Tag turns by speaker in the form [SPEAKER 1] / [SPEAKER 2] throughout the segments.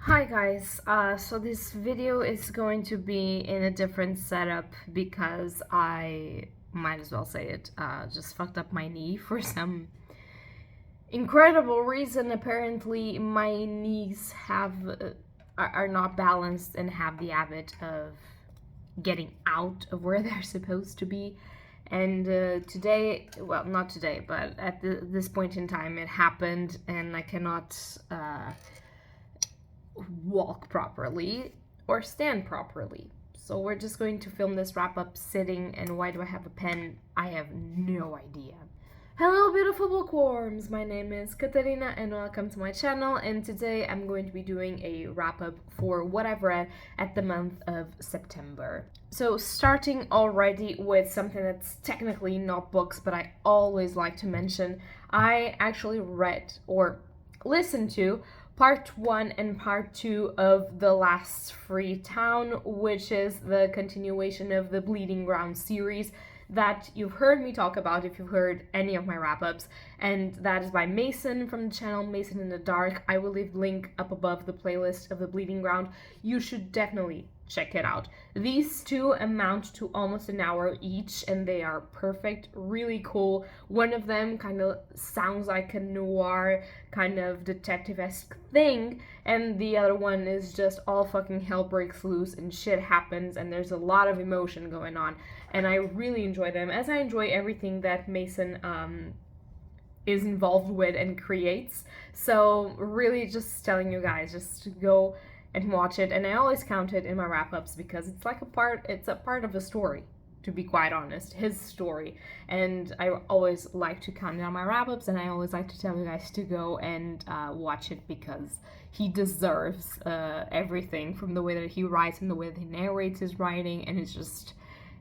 [SPEAKER 1] Hi guys, so this video is going to be in a different setup because I might as well say it, just fucked up my knee for some incredible reason. Apparently my knees are not balanced and have the habit of getting out of where they're supposed to be. And today, well, not today, but at this point in time, it happened, and I cannot walk properly or stand properly. So we're just going to film this wrap up sitting. And why do I have a pen? I have no idea. Hello beautiful bookworms, my name is Katarina and welcome to my channel, and today I'm going to be doing a wrap up for what I've read at the month of September. So starting already with something that's technically not books, but I always like to mention, I actually read or listened to part 1 and part 2 of The Last Free Town, which is the continuation of the Bleeding Ground series that you've heard me talk about if you've heard any of my wrap-ups, and that is by Mason from the channel Mason in the Dark. I will leave link up above the playlist of the Bleeding Ground. You should definitely check it out. These two amount to almost an hour each, and they are perfect, really cool. One of them kind of sounds like a noir kind of detective-esque thing, and the other one is just all fucking hell breaks loose and shit happens and there's a lot of emotion going on, and I really enjoy them, as I enjoy everything that Mason is involved with and creates. So really just telling you guys just to go and watch it, and I always count it in my wrap-ups because it's like it's a part of a story, to be quite honest, his story, and I always like to count it on my wrap-ups, and I always like to tell you guys to go and watch it because he deserves everything from the way that he writes and the way that he narrates his writing, and it's just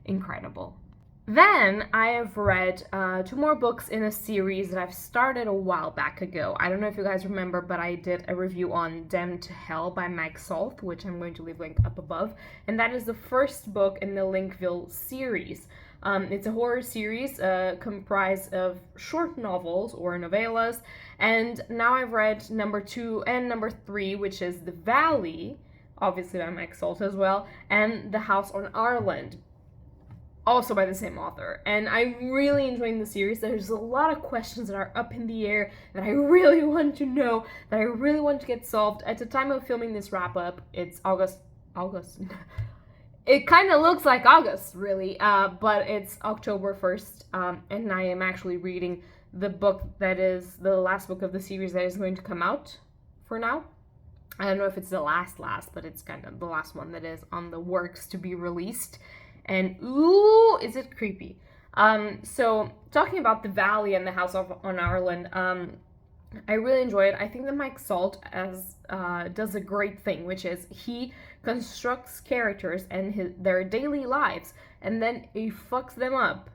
[SPEAKER 1] incredible. Then I have read 2 more books in a series that I've started a while back ago. I don't know if you guys remember, but I did a review on Damned to Hell by Mike Salt, which I'm going to leave link up above. And that is the first book in the Linkville series. It's a horror series comprised of short novels or novellas. And now I've read number 2 and number 3, which is The Valley, obviously by Mike Salt as well, and The House on Harlan, also by the same author. And I'm really enjoying the series. There's a lot of questions that are up in the air that I really want to know, that I really want to get solved. At the time of filming this wrap up, it's August. It kind of looks like August, really, but it's October 1st, and I am actually reading the book that is the last book of the series that is going to come out for now. I don't know if it's the last, but it's kind of the last one that is on the works to be released. And ooh, is it creepy. So talking about The Valley and The House on Harlan, I really enjoy it. I think that Mike Salt does a great thing, which is he constructs characters and their daily lives, and then he fucks them up.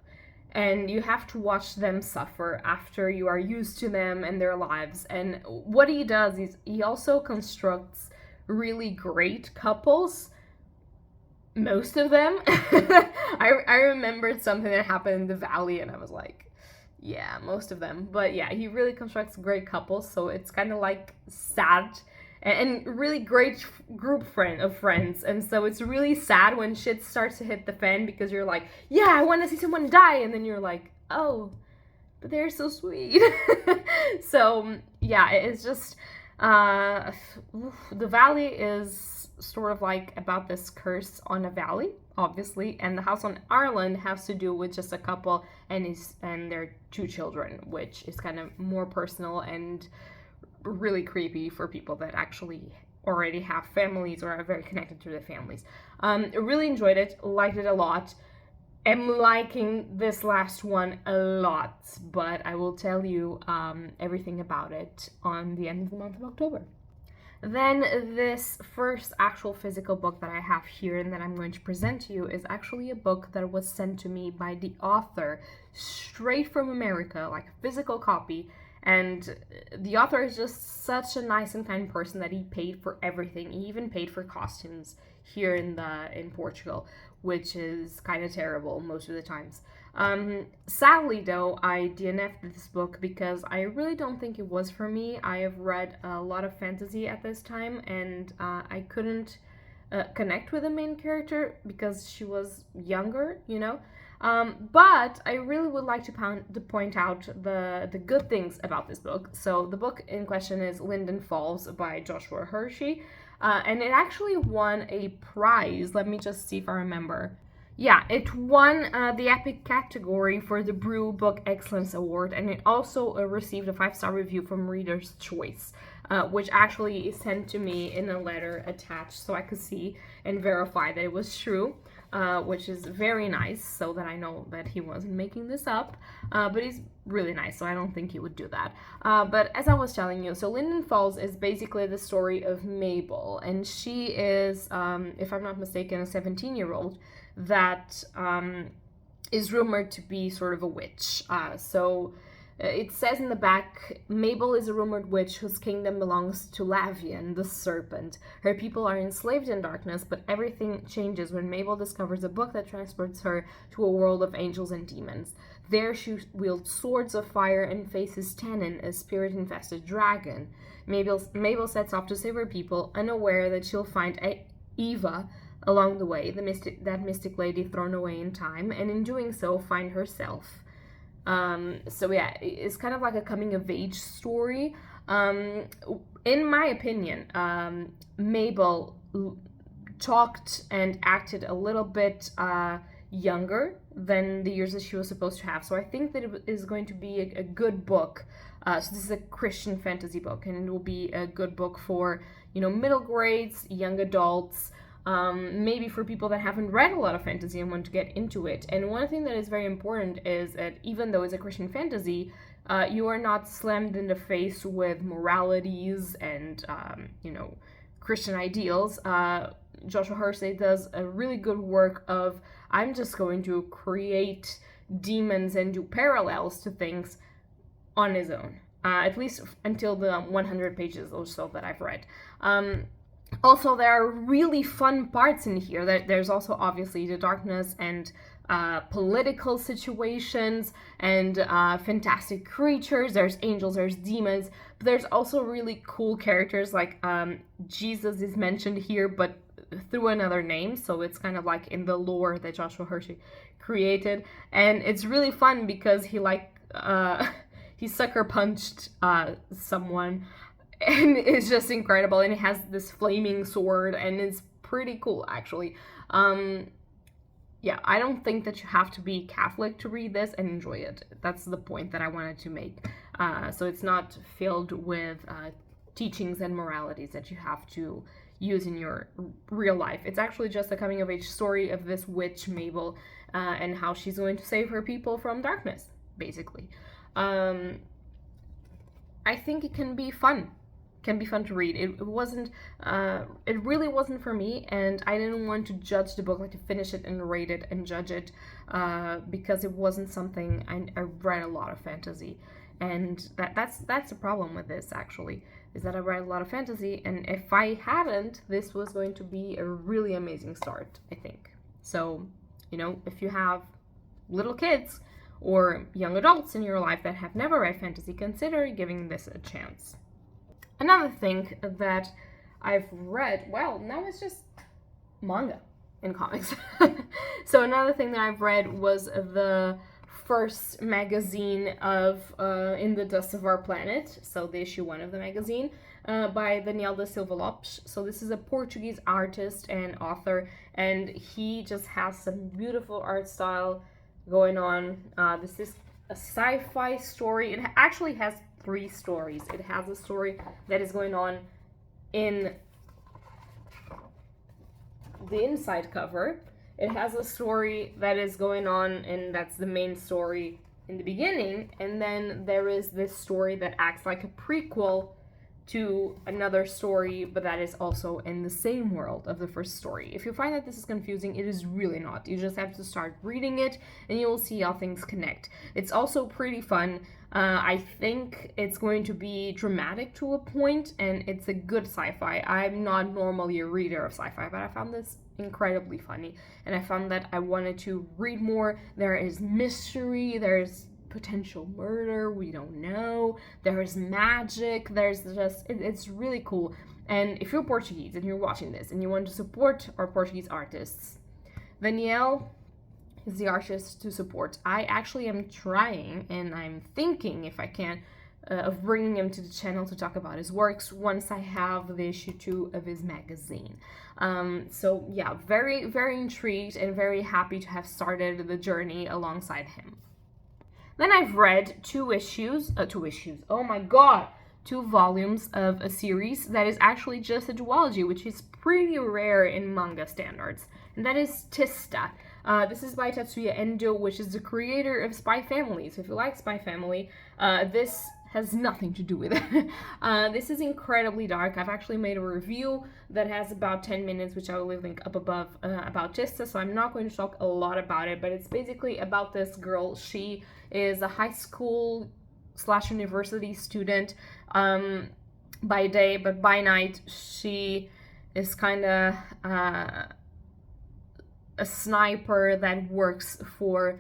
[SPEAKER 1] And you have to watch them suffer after you are used to them and their lives. And what he does is he also constructs really great couples. Most of them. I remembered something that happened in The Valley, and I was like, yeah, most of them. But yeah, he really constructs great couples, so it's kind of like sad and really great group of friends. And so it's really sad when shit starts to hit the fan because you're like, yeah, I want to see someone die, and then you're like, oh, but they're so sweet. So yeah, it's just The Valley is sort of like about this curse on a valley, obviously, and The House on Harlan has to do with just a couple and their 2 children, which is kind of more personal and really creepy for people that actually already have families or are very connected to their families. I really enjoyed it, liked it a lot. I'm liking this last one a lot, but I will tell you everything about it on the end of the month of October. Then this first actual physical book that I have here and that I'm going to present to you is actually a book that was sent to me by the author straight from America, like a physical copy, And the author is just such a nice and kind person that he paid for everything. He even paid for costumes here in Portugal, which is kind of terrible most of the times. Sadly, though, I DNF'd this book because I really don't think it was for me. I have read a lot of fantasy at this time, and I couldn't connect with the main character because she was younger, you know. But I really would like to point out the good things about this book. So the book in question is Linden Falls by Joshua Hershey, and it actually won a prize. Let me just see if I remember. Yeah, it won the epic category for the Brew Book Excellence Award, and it also received a 5-star review from Reader's Choice, which actually is sent to me in a letter attached so I could see and verify that it was true, which is very nice, so that I know that he wasn't making this up. But he's really nice, so I don't think he would do that. But as I was telling you, so Linden Falls is basically the story of Mabel, and she is, if I'm not mistaken, a 17-year-old that is rumored to be sort of a witch. It says in the back, Mabel is a rumored witch whose kingdom belongs to Lavian, the serpent. Her people are enslaved in darkness, but everything changes when Mabel discovers a book that transports her to a world of angels and demons. There she wields swords of fire and faces Tannen, a spirit-infested dragon. Mabel sets off to save her people, unaware that she'll find Eva along the way, that mystic lady thrown away in time, and in doing so, find herself. So yeah, it's kind of like a coming-of-age story. In my opinion, Mabel talked and acted a little bit younger than the years that she was supposed to have. So I think that it is going to be a good book. So this is a Christian fantasy book, and it will be a good book for, middle grades, young adults, maybe for people that haven't read a lot of fantasy and want to get into it. And one thing that is very important is that even though it's a Christian fantasy, you are not slammed in the face with moralities and, Christian ideals. Joshua Hershey does a really good work of, I'm just going to create demons and do parallels to things on his own, at least until the 100 pages or so that I've read. Also, there are really fun parts in here. There's also obviously the darkness and political situations and fantastic creatures. There's angels, there's demons, but there's also really cool characters like Jesus is mentioned here, but through another name. So it's kind of like in the lore that Joshua Hershey created, and it's really fun because he sucker punched someone. And it's just incredible, and it has this flaming sword, and it's pretty cool, actually. Yeah, I don't think that you have to be Catholic to read this and enjoy it. That's the point that I wanted to make. So it's not filled with teachings and moralities that you have to use in your real life. It's actually just a coming-of-age story of this witch, Mabel, and how she's going to save her people from darkness, basically. I think it can be fun. To read. It really wasn't for me, and I didn't want to judge the book, like to finish it and rate it and judge it, because it wasn't something. I read a lot of fantasy, and that's the problem with this, actually, is that I read a lot of fantasy, and if I hadn't, this was going to be a really amazing start, I think. So, if you have little kids or young adults in your life that have never read fantasy, consider giving this a chance. Another thing that I've read, well, now it's just manga and comics. So another thing that I've read was the first magazine of In the Dust of Our Planet, so the issue 1 of the magazine, by Daniel da Silva Lopes. So this is a Portuguese artist and author, and he just has some beautiful art style going on. This is a sci-fi story. It actually has 3 stories. It has a story that is going on in the inside cover. It has a story that is going on, and that's the main story in the beginning, and then there is this story that acts like a prequel to another story, but that is also in the same world of the first story. If you find that this is confusing, it is really not. You just have to start reading it and you will see how things connect. It's also pretty fun. I think it's going to be dramatic to a point, and it's a good sci-fi. I'm not normally a reader of sci-fi, but I found this incredibly funny, and I found that I wanted to read more. There is mystery, there's potential murder, we don't know, there's magic, there's just, it's really cool. And if you're Portuguese and you're watching this and you want to support our Portuguese artists, Danielle is the artist to support. I actually am trying, and I'm thinking, if I can, of bringing him to the channel to talk about his works once I have the issue 2 of his magazine. So yeah, very, very intrigued and very happy to have started the journey alongside him. Then I've read two volumes of a series that is actually just a duology, which is pretty rare in manga standards, and that is Tista. This is by Tatsuya Endo, which is the creator of Spy Family. So if you like Spy Family, this has nothing to do with it. This is incredibly dark. I've actually made a review that has about 10 minutes, which I will link up above, about Tista, so I'm not going to talk a lot about it, but it's basically about this girl. She is a high school / university student by day, but by night she is kind of a sniper that works for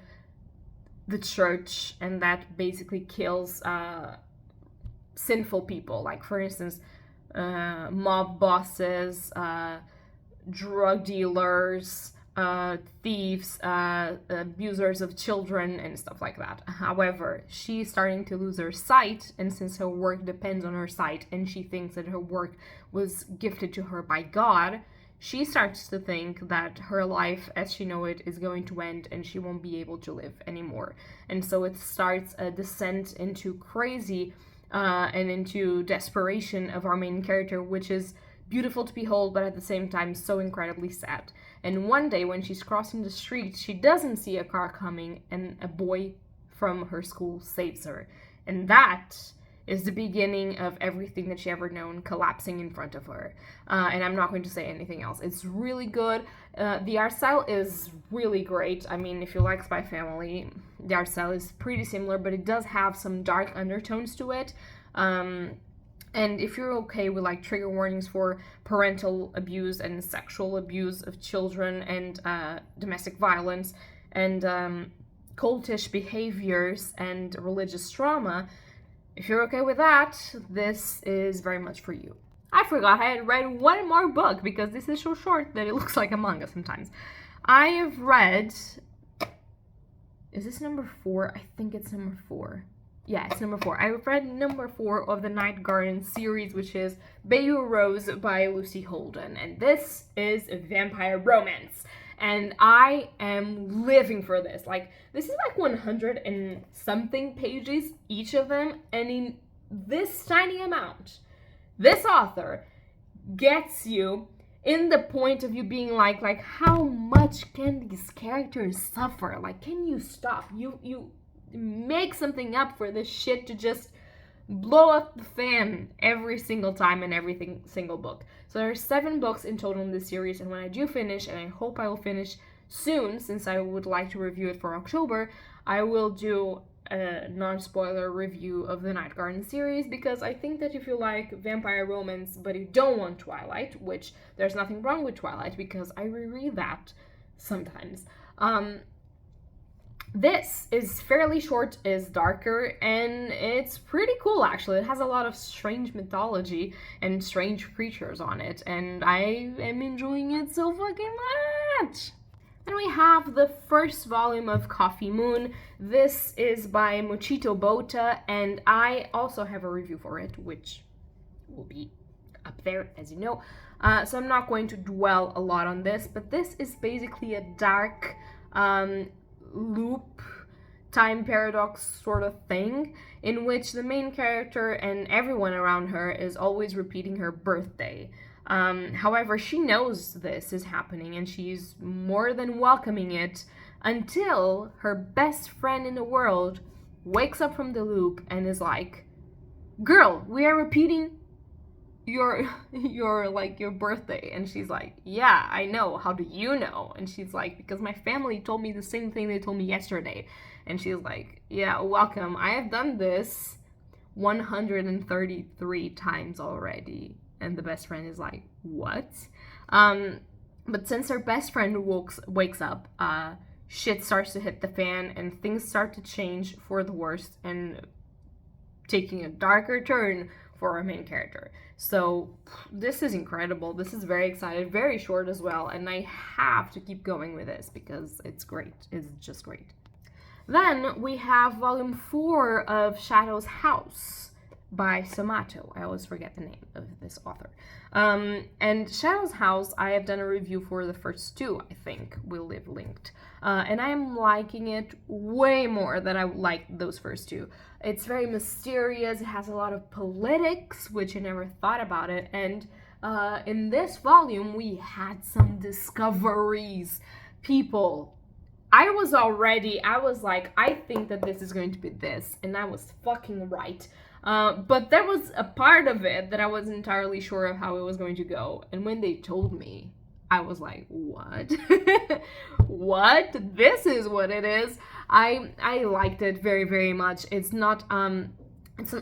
[SPEAKER 1] the church and that basically kills sinful people, like for instance mob bosses, drug dealers, thieves, abusers of children and stuff like that. However, she's starting to lose her sight, and since her work depends on her sight and she thinks that her work was gifted to her by God, she starts to think that her life as she knows it is going to end and she won't be able to live anymore. And so it starts a descent into crazy and into desperation of our main character, which is beautiful to behold, but at the same time so incredibly sad. And one day when she's crossing the street, she doesn't see a car coming, and a boy from her school saves her. And that is the beginning of everything that she ever known collapsing in front of her. And I'm not going to say anything else. It's really good. The art style is really great. I mean, if you like Spy Family, the art style is pretty similar, but it does have some dark undertones to it. And if you're okay with like trigger warnings for parental abuse and sexual abuse of children and domestic violence and cultish behaviors and religious trauma, if you're okay with that, this is very much for you. I forgot I had read one more book because this is so short that it looks like a manga sometimes. I have read... Is this number 4? I think it's number 4. Yeah, it's number 4. I've read number 4 of the Nightgarden series, which is Bayou Rose by Lucy Holden. And this is a vampire romance. And I am living for this. Like, this is like 100 and something pages, each of them. And in this tiny amount, this author gets you in the point of you being like how much can these characters suffer? Like, can you stop? You make something up for this shit to just blow up the fan every single time in every single book. So there are 7 books in total in this series, and when I do finish, and I hope I will finish soon since I would like to review it for October, I will do a non-spoiler review of the Nightgarden series, because I think that if you like vampire romance but you don't want Twilight, which there's nothing wrong with Twilight because I reread that sometimes, this is fairly short, is darker, and it's pretty cool actually. It has a lot of strange mythology and strange creatures on it, and I am enjoying it so fucking much! And we have the first volume of Coffee Moon. This is by Mochito Bota, and I also have a review for it, which will be up there, as you know. So I'm not going to dwell a lot on this, but this is basically a dark loop time paradox sort of thing in which the main character and everyone around her is always repeating her birthday. However, she knows this is happening and she's more than welcoming it until her best friend in the world wakes up from the loop and is like, "Girl, we are repeating your birthday. And she's like, yeah, I know. How do you know? And she's like, because my family told me the same thing they told me yesterday. And she's like, yeah, welcome. I have done this 133 times already. And the best friend is like, what? But since her best friend wakes up, shit starts to hit the fan and things start to change for the worst and taking a darker turn for our main character. So this is incredible. This is very exciting, very short as well, and I have to keep going with this because it's great. It's just great. Then we have volume 4 of Shadow's House by Somato. I always forget the name of this author. And Shadow's House, I have done a review for the first 2, I think, will live linked. And I am liking it way more than I liked those first 2. It's very mysterious, it has a lot of politics, which I never thought about it, and in this volume we had some discoveries. People, I was like, I think that this is going to be this, and I was fucking right. But there was a part of it that I wasn't entirely sure of how it was going to go. And when they told me, I was like, what? What? This is what it is. I liked it very, very much. It's not,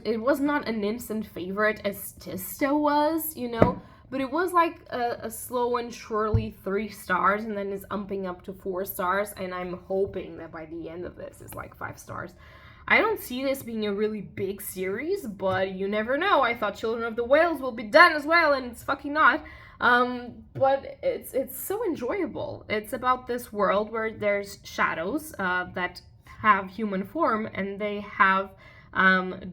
[SPEAKER 1] it was not an instant favorite as Tista was, you know? But it was like a slow and surely 3 stars, and then it's umping up to 4 stars. And I'm hoping that by the end of this, it's like 5 stars. I don't see this being a really big series, but you never know. I thought Children of the Whales will be done as well, and it's fucking not. But it's so enjoyable. It's about this world where there's shadows that have human form, and they have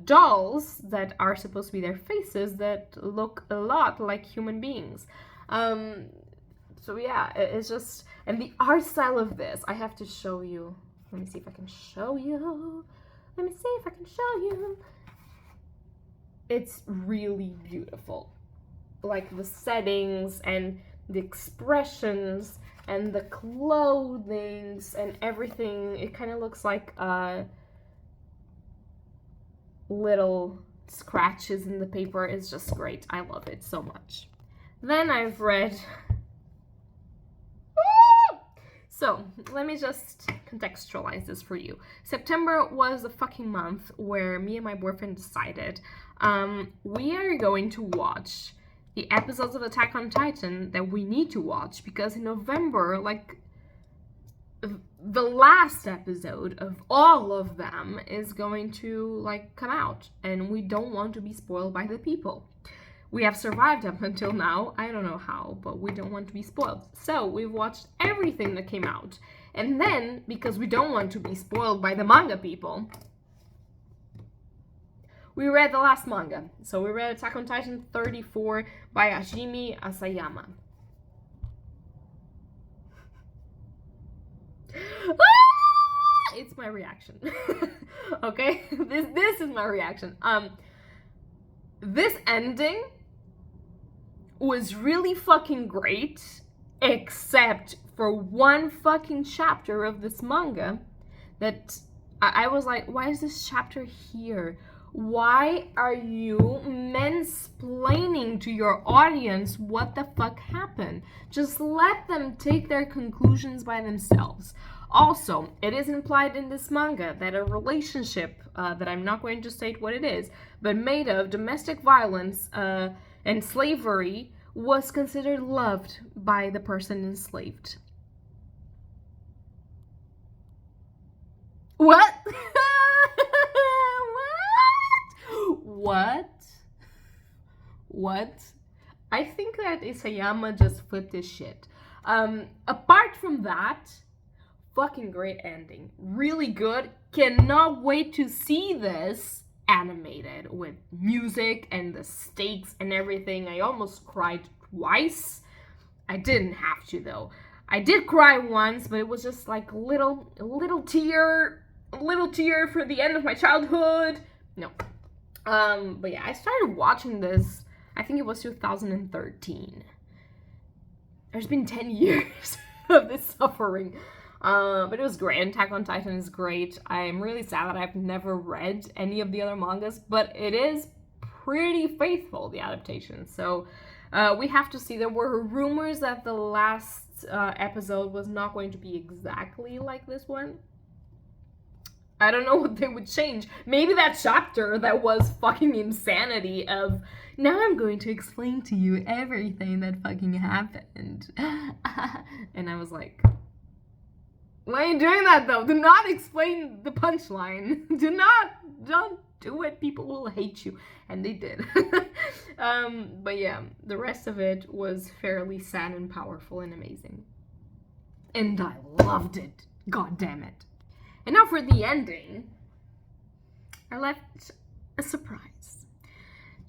[SPEAKER 1] dolls that are supposed to be their faces that look a lot like human beings. So yeah, it's just, and the art style of this, I have to show you. Let me see if I can show you. It's really beautiful. Like the settings and the expressions and the clothings and everything. It kind of looks like little scratches in the paper. It's just great. I love it so much. Then I've read... So, let me just contextualize this for you. September was a fucking month where me and my boyfriend decided we are going to watch the episodes of Attack on Titan that we need to watch, because in November, like, the last episode of all of them is going to, like, come out, and we don't want to be spoiled by the people. We have survived up until now. I don't know how, but we don't want to be spoiled. So we've watched everything that came out. And then, because we don't want to be spoiled by the manga people, we read the last manga. So we read Attack on Titan 34 by Hajime Asayama. It's my reaction. Okay? This is my reaction. This ending was really fucking great, except for one fucking chapter of this manga that I was like, why is this chapter here? Why are you mansplaining to your audience what the fuck happened? Just let them take their conclusions by themselves. Also, it is implied in this manga that a relationship, that I'm not going to state what it is, but made of domestic violence and slavery, was considered loved by the person enslaved. What? What? I think that Isayama just flipped his shit. Apart from that, fucking great ending. Really good. Cannot wait to see this animated with music and the stakes and everything. I almost cried twice. I didn't have to though. I did cry once, but it was just like a little tear for the end of my childhood. No. But yeah, I started watching this, I think it was 2013. There's been 10 years of this suffering. But it was great. Attack on Titan is great. I'm really sad that I've never read any of the other mangas, but it is pretty faithful, the adaptation. So we have to see. There were rumors that the last episode was not going to be exactly like this one. I don't know what they would change. Maybe that chapter that was fucking insanity of, now I'm going to explain to you everything that fucking happened. And I was like, why are you doing that though? Do not explain the punchline. Don't do it. People will hate you. And they did. But yeah, the rest of it was fairly sad and powerful and amazing. And I loved it. God damn it. And now for the ending, I left a surprise.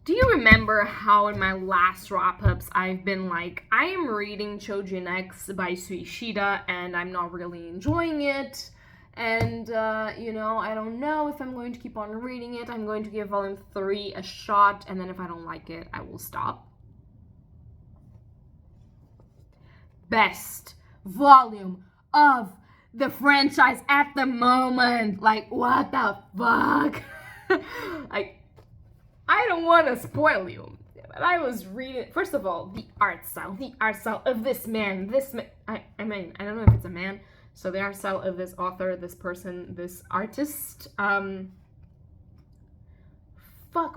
[SPEAKER 1] Do you remember how in my last wrap-ups I've been like, I am reading Choujin X by Suishida and I'm not really enjoying it. And, I don't know if I'm going to keep on reading it. I'm going to give volume 3 a shot, and then if I don't like it, I will stop. Best volume of the franchise at the moment. Like, what the fuck? Like, I don't want to spoil you, but I was reading, first of all, the art style of this man, I mean, I don't know if it's a man, so the art style of this author, this person, this artist, fuck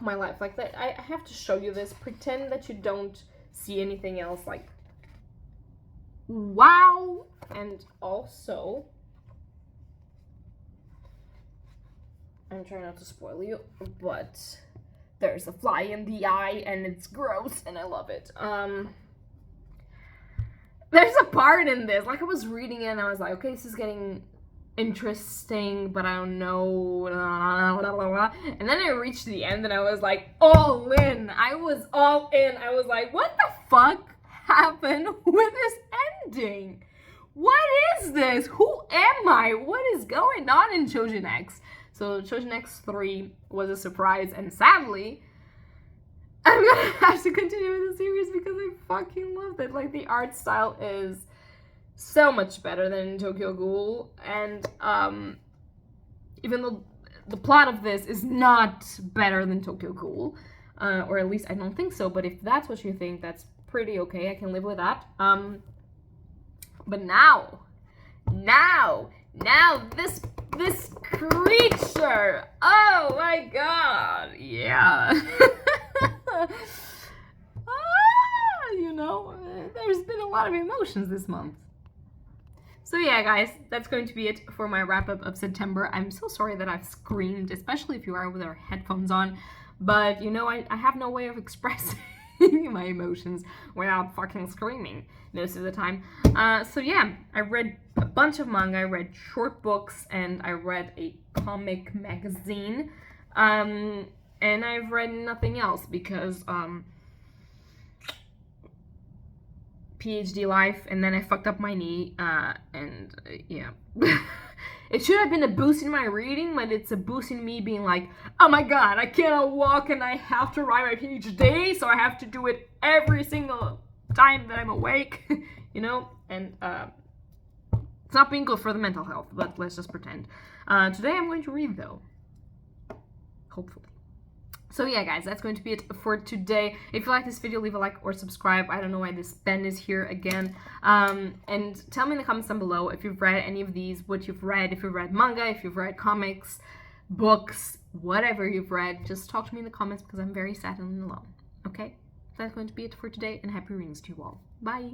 [SPEAKER 1] my life, like, that. I have to show you this, pretend that you don't see anything else, like, wow. And also, I'm trying not to spoil you, but there's a fly in the eye and it's gross and I love it. There's a part in this, like, I was reading it and I was like, okay, this is getting interesting, but I don't know. And then I reached the end and I was like, all in. I was all in. I was like, what the fuck happened with this ending? What is this? Who am I? What is going on in Choujin X? So Choujin X 3 was a surprise, and sadly, I'm gonna have to continue with the series because I fucking loved it. Like, the art style is so much better than Tokyo Ghoul, and even though the plot of this is not better than Tokyo Ghoul, or at least I don't think so, but if that's what you think, that's pretty okay. I can live with that. But now this creature, oh my god, yeah. There's been a lot of emotions this month. So yeah, guys, that's going to be it for my wrap-up of September. I'm so sorry that I've screamed, especially if you are with our headphones on, but I have no way of expressing my emotions without fucking screaming most of the time. So yeah, I read a bunch of manga, I read short books, and I read a comic magazine, and I've read nothing else because PhD life, and then I fucked up my knee, and yeah. It should have been a boost in my reading, but it's a boost in me being like, oh my god, I cannot walk and I have to write my PhD, so I have to do it every single time that I'm awake, and it's not being good for the mental health, but let's just pretend. Today I'm going to read, though. Hopefully. So yeah, guys, that's going to be it for today. If you like this video, leave a like or subscribe. I don't know why this pen is here again. And tell me in the comments down below if you've read any of these, what you've read, if you've read manga, if you've read comics, books, whatever you've read. Just talk to me in the comments because I'm very sad and alone. Okay? That's going to be it for today, and happy readings to you all. Bye!